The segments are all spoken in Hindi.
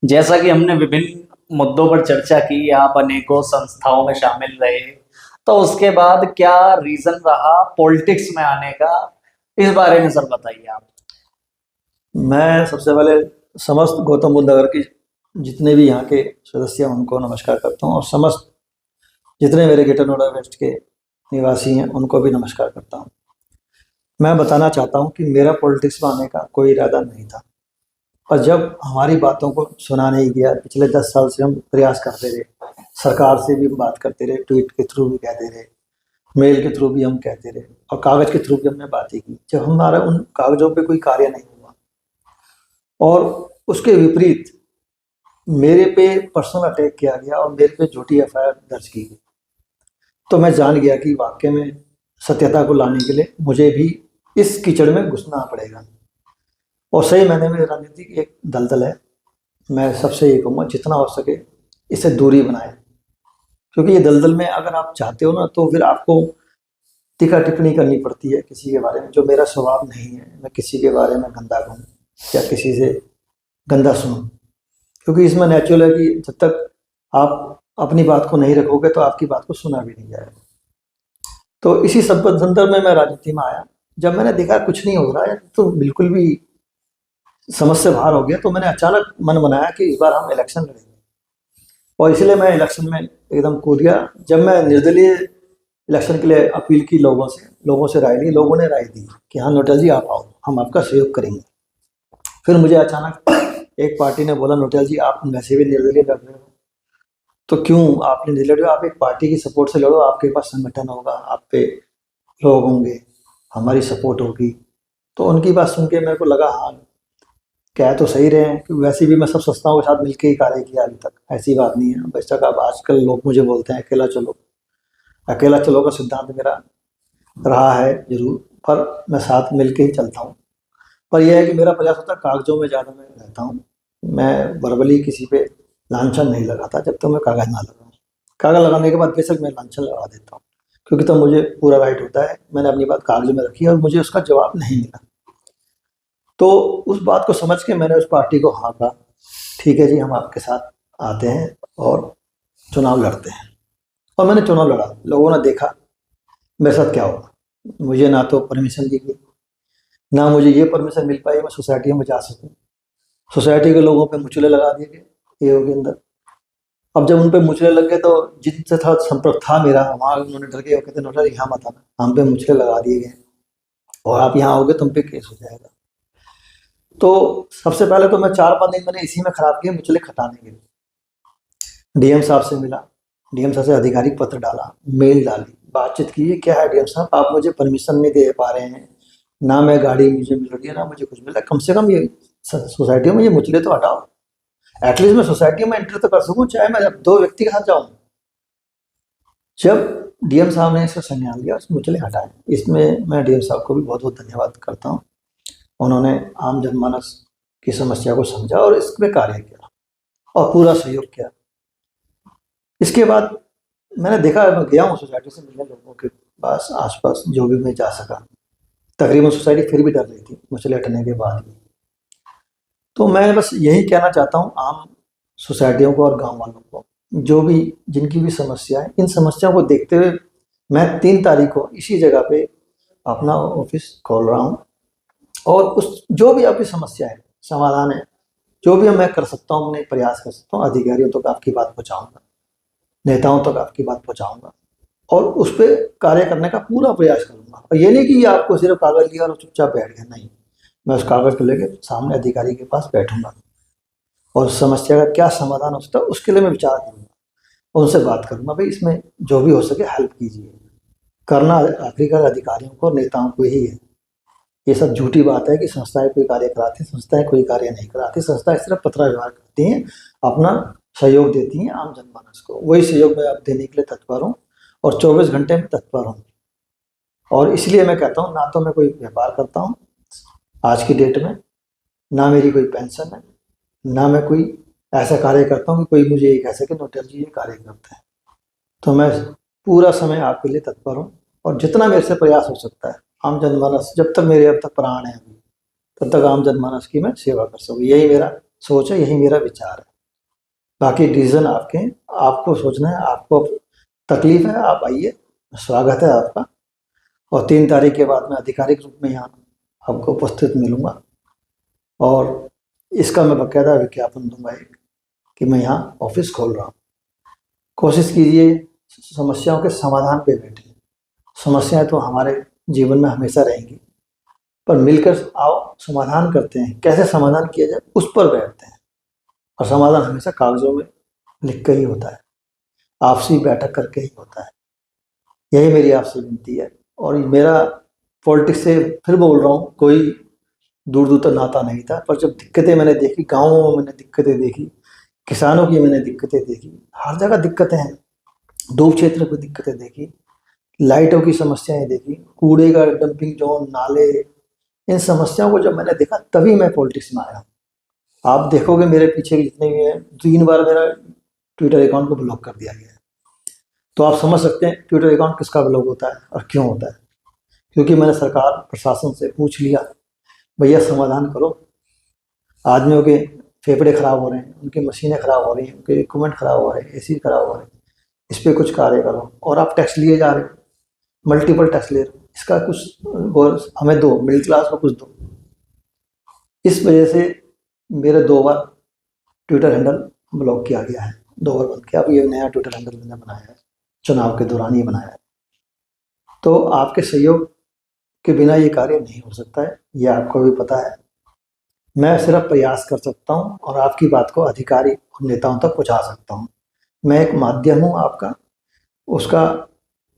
जैसा कि हमने विभिन्न मुद्दों पर चर्चा की, आप अनेकों संस्थाओं में शामिल रहे, तो उसके बाद क्या रीजन रहा पॉलिटिक्स में आने का? इस बारे में सर बताइए आप। मैं सबसे पहले समस्त गौतम बुद्ध नगर की जितने भी यहाँ के सदस्य हैं उनको नमस्कार करता हूँ, और समस्त जितने मेरे ग्रेटर नोएडा वेस्ट के निवासी हैं उनको भी नमस्कार करता हूँ। मैं बताना चाहता हूँ कि मेरा पॉलिटिक्स में आने का कोई इरादा नहीं था, और जब हमारी बातों को सुना नहीं गया, पिछले 10 साल से हम प्रयास करते रहे, सरकार से भी बात करते रहे, ट्वीट के थ्रू भी कहते रहे, मेल के थ्रू भी हम कहते रहे, और कागज़ के थ्रू भी हमने बातें की। जब हमारा उन कागज़ों पे कोई कार्य नहीं हुआ और उसके विपरीत मेरे पे पर्सनल अटैक किया गया और मेरे पे झूठी एफआईआर दर्ज की गई, तो मैं जान गया कि वाकई में सत्यता को लाने के लिए मुझे भी इस कीचड़ में घुसना पड़ेगा। और सही मायने में राजनीति एक दलदल है। मैं सबसे ये कहूँगा जितना हो सके इससे दूरी बनाए, क्योंकि ये दलदल में अगर आप चाहते हो ना तो फिर आपको टीका टिप्पणी करनी पड़ती है किसी के बारे में, जो मेरा स्वभाव नहीं है। मैं किसी के बारे में गंदा कहूँ या किसी से गंदा सुनूँ, क्योंकि इसमें नेचुरल है कि जब तक आप अपनी बात को नहीं रखोगे तो आपकी बात को सुना भी नहीं जाएगा। तो इसी सब संदर्भ में मैं राजनीति में आया। जब मैंने देखा कुछ नहीं हो रहा है, तो बिल्कुल भी समझ से बाहर हो गया, तो मैंने अचानक मन बनाया कि इस बार हम इलेक्शन लड़ेंगे, और इसलिए मैं इलेक्शन में एकदम कूद गया। जब मैं निर्दलीय इलेक्शन के लिए अपील की लोगों से राय ली, लोगों ने राय दी कि हाँ नोटियाल जी आप आओ, हम आपका सहयोग करेंगे। फिर मुझे अचानक एक पार्टी ने बोला, नोटियाल जी आप वैसे भी निर्दलीय लड़ रहे हो, तो क्यों आप निर्दलीय लड़ रहे हो, आप एक पार्टी की सपोर्ट से लड़ो, आपके पास संगठन होगा, आप पे लोग होंगे, हमारी सपोर्ट होगी। तो उनकी बात सुन के मेरे को लगा हाँ कह तो सही रहे हैं, कि वैसे भी मैं सब संस्थाओं के साथ मिलकर ही कार्य किया अभी तक, ऐसी बात नहीं है। बेशक अब आजकल लोग मुझे बोलते हैं अकेला चलो का सिद्धांत मेरा रहा है जरूर, पर मैं साथ मिल के ही चलता हूँ। पर यह है कि मेरा प्रयास होता है कागजों में ज़्यादा मैं रहता हूँ। मैं वर्बली किसी पे लांछन नहीं लगाता जब तक मैं कागज ना लगाऊँ। कागज लगाने के बाद बेशक मैं लांछन लगा देता हूँ, क्योंकि तो मुझे पूरा राइट होता है। मैंने अपनी बात कागज में रखी और मुझे उसका जवाब नहीं मिला, तो उस बात को समझ के मैंने उस पार्टी को हाँ कहा, ठीक है जी हम आपके साथ आते हैं और चुनाव लड़ते हैं। और मैंने चुनाव लड़ा, लोगों ने देखा मेरे साथ क्या हुआ। मुझे ना तो परमिशन दी गई, ना मुझे ये परमिशन मिल पाई मैं सोसाइटी में जा सकूं। सोसाइटी के लोगों पे मुचले लगा दिए गए एओ के अंदर। अब जब उन पे मुचले लग गए तो जिनसे था संपर्क था मेरा, वहाँ उन्होंने डर के कहते नोटर यहाँ मत आना, हम पे मुचले लगा दिए गए और आप यहाँ आओगे तुम पे केस हो जाएगा। तो सबसे पहले तो मैं 4-5 दिन मैंने इसी में खराब किए, मुचले खटाने के लिए डीएम साहब से मिला, डीएम साहब से आधिकारिक पत्र डाला, मेल डाली, बातचीत की। ये क्या है डीएम साहब, आप मुझे परमिशन नहीं दे पा रहे हैं, ना मैं गाड़ी मुझे मिल रही है, ना मुझे कुछ मिल रहा है, कम से कम ये सोसाइटियों में ये मुचले तो हटाओ, एटलीस्ट मैं सोसाइटी में एंटर तो कर सकूं, चाहे मैं 2 व्यक्ति के साथ जाऊं। जब डीएम साहब ने इसका संज्ञान लिया, उस मुचले हटाए, इसमें मैं डीएम साहब को भी बहुत बहुत धन्यवाद करता हूँ। उन्होंने आम जनमानस की समस्या को समझा और इस पे कार्य किया और पूरा सहयोग किया। इसके बाद मैंने देखा, मैं गया हूँ सोसाइटी से मिलने लोगों के पास, आसपास जो भी मैं जा सका। तकरीबन सोसाइटी फिर भी डर रही थी मुचले हटने के बाद भी। तो मैं बस यही कहना चाहता हूँ आम सोसाइटियों को और गांव वालों को, जो भी जिनकी भी समस्या है, इन समस्याओं को देखते हुए मैं 3 तारीख को इसी जगह पे अपना ऑफिस खोल रहा हूँ, और उस जो भी आपकी समस्या है, समाधान है, जो भी मैं कर सकता हूँ, अपने प्रयास कर सकता हूँ, अधिकारियों तक आपकी बात पहुँचाऊँगा, नेताओं तक आपकी बात पहुँचाऊँगा और उस पर कार्य करने का पूरा प्रयास करूँगा। और ये नहीं कि आपको सिर्फ कागज़ लिया और चुपचाप बैठ गया, नहीं, मैं उस कागज़ को लेकर सामने अधिकारी के पास बैठूंगा और समस्या का क्या समाधान हो सकता है उसके लिए मैं विचार करूँगा, उनसे बात करूँगा, भाई इसमें जो भी हो सके हेल्प कीजिए। करना आखिरकार अधिकारियों को, नेताओं को ही है। ये सब झूठी बात है कि संस्थाएं कोई कार्य कराती, संस्थाएं कोई कार्य नहीं कराती। संस्थाएं सिर्फ पत्र व्यवहार करती हैं, अपना सहयोग देती हैं आम जनमानस को। वही सहयोग मैं अब देने के लिए तत्पर हूँ और 24 घंटे में तत्पर हूँ। और इसलिए मैं कहता हूँ, ना तो मैं कोई व्यापार करता हूँ आज की डेट में, ना मेरी कोई पेंशन है, ना मैं कोई ऐसा कार्य करता हूँ कि कोई मुझे ये कह सके नोटियाल जी ये कार्य करते हैं। तो मैं पूरा समय आपके लिए तत्पर हूँ और जितना मेरे से प्रयास हो सकता है, आम जनमानस जब तक मेरे अब तक प्राण है अभी, तब तक आम जनमानस की मैं सेवा कर सकूँ। यही मेरा सोच है, यही मेरा विचार है। बाकी डिसीजन आपके हैं, आपको सोचना है, आपको तकलीफ है, आप आइए, स्वागत है आपका। और 3 तारीख के बाद मैं आधिकारिक रूप में यहाँ आपको उपस्थित मिलूंगा और इसका मैं बाकायदा विज्ञापन दूंगा एक कि मैं यहाँ ऑफिस खोल रहा हूँ। कोशिश कीजिए समस्याओं के समाधान पे बैठे। समस्याएं तो हमारे जीवन में हमेशा रहेंगी, पर मिलकर आओ समाधान करते हैं। कैसे समाधान किया जाए उस पर बैठते हैं, और समाधान हमेशा कागजों में लिख कर ही होता है, आपसी बैठक करके ही होता है। यही मेरी आपसे विनती है। और मेरा पॉलिटिक्स से फिर बोल रहा हूँ, कोई दूर दूर तक नाता नहीं था, पर जब दिक्कतें मैंने देखी, गाँवों में मैंने दिक्कतें देखी, किसानों की मैंने दिक्कतें देखी, हर जगह दिक्कतें हैं, धूप क्षेत्र पर दिक्कतें देखी, लाइटों की समस्याएं देखी, कूड़े का डंपिंग जोन, नाले, इन समस्याओं को जब मैंने देखा तभी मैं पॉलिटिक्स में आया। आप देखोगे मेरे पीछे के जितने भी हैं, 3 बार मेरा ट्विटर अकाउंट को ब्लॉक कर दिया गया है। तो आप समझ सकते हैं ट्विटर अकाउंट किसका ब्लॉक होता है और क्यों होता है। क्योंकि मैंने सरकार प्रशासन से पूछ लिया, भैया समाधान करो, आदमियों के फेफड़े खराब हो रहे हैं, उनकी मशीनें खराब हो रही हैं, उनके इक्विपमेंट खराब हो रहे हैं, एसी खराब हो रहे हैं, इस पर कुछ कार्य करो। और आप टैक्स लिए जा रहे हो, मल्टीपल टैक्स ले रहे हो, इसका कुछ हमें दो, मिडिल क्लास को कुछ दो। इस वजह से मेरे 2 बार ट्विटर हैंडल ब्लॉक किया गया है, 2 बार बंद किया। अब ये नया ट्विटर हैंडल मैंने बनाया है, चुनाव के दौरान ही बनाया है। तो आपके सहयोग के बिना ये कार्य नहीं हो सकता है, ये आपको भी पता है। मैं सिर्फ प्रयास कर सकता हूँ और आपकी बात को अधिकारी और नेताओं तक पहुँचा सकता हूँ। मैं एक माध्यम हूँ आपका, उसका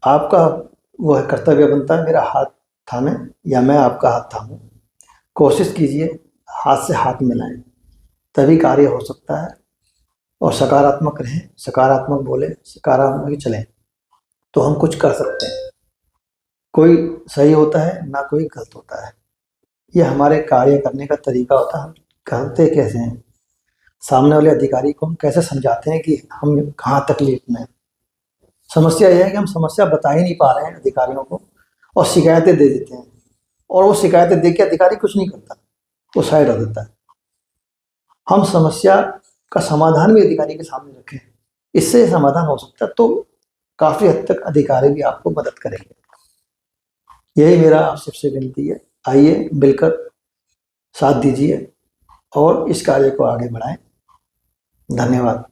आपका वह कर्तव्य बनता है मेरा हाथ थामे या मैं आपका हाथ थामूं। कोशिश कीजिए हाथ से हाथ मिलाएं, तभी कार्य हो सकता है। और सकारात्मक रहें, सकारात्मक बोले, सकारात्मक ही चलें, तो हम कुछ कर सकते हैं। कोई सही होता है ना कोई गलत होता है, ये हमारे कार्य करने का तरीका होता है। हम करते कैसे हैं, सामने वाले अधिकारी को हम कैसे समझाते हैं कि हम कहाँ तकलीफ में हैं। समस्या यह है कि हम समस्या बता ही नहीं पा रहे हैं अधिकारियों को, और शिकायतें दे देते हैं, और वो शिकायतें दे के अधिकारी कुछ नहीं करता, वो साइड हो देता है। हम समस्या का समाधान भी अधिकारी के सामने रखें, इससे समाधान हो सकता है, तो काफ़ी हद तक अधिकारी भी आपको मदद करेंगे। यही मेरा आप सबसे विनती है, आइए मिलकर साथ दीजिए और इस कार्य को आगे बढ़ाएं। धन्यवाद।